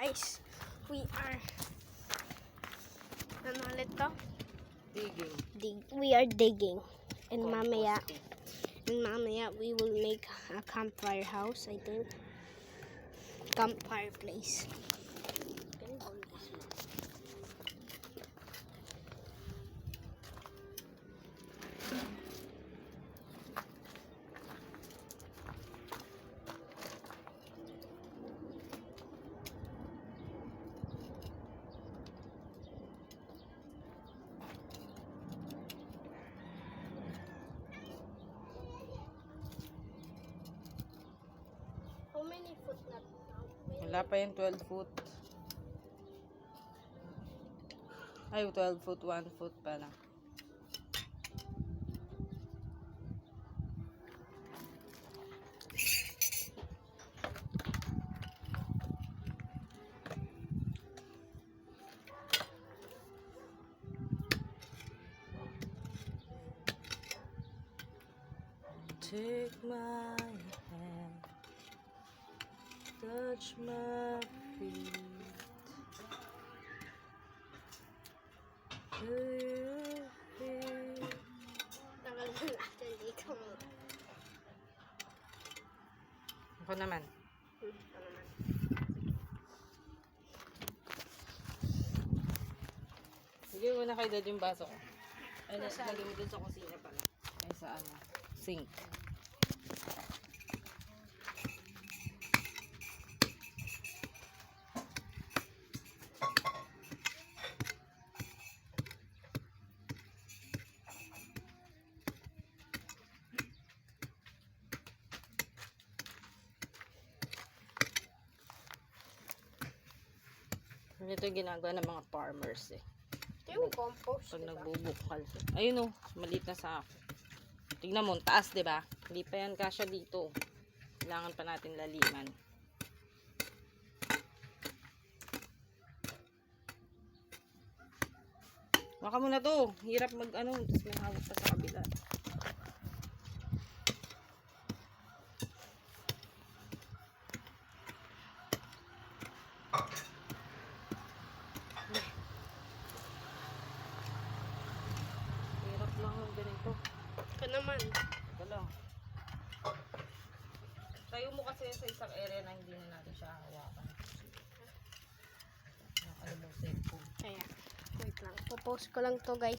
guys, we are ano ulit to? We are digging. And mamaya we will make a campfire house, I think. Campfire place. How many foot na? Wala pa yung 12 foot. Ay, 12 foot, 1 foot pa lang. Take my hand, touch my feet. Do you feel? Tagal na natin dito. Ako naman. Sige mo na kay Dad yung baso ko. Ay, lagay mo dun sa kusina pala. Ay, sa ano? Sink. Ito yung ginagawa ng mga farmers eh. Ito yung compost, Pag diba? nagbubukal. Ayun oh, maliit na sa ako. Tignan mo, taas, diba? Hindi pa yan kasya dito. Kailangan pa natin laliman. Baka mo na to. Hirap mag ano, tapos may hawak pa sa kabila. Hirap lang ng ganito. Ito naman. Ito lang. Tayo mo kasi sa isang area na hindi na natin siya hawakan. Ano mo cellphone? Kaya, wait lang. Popost ko lang to guys.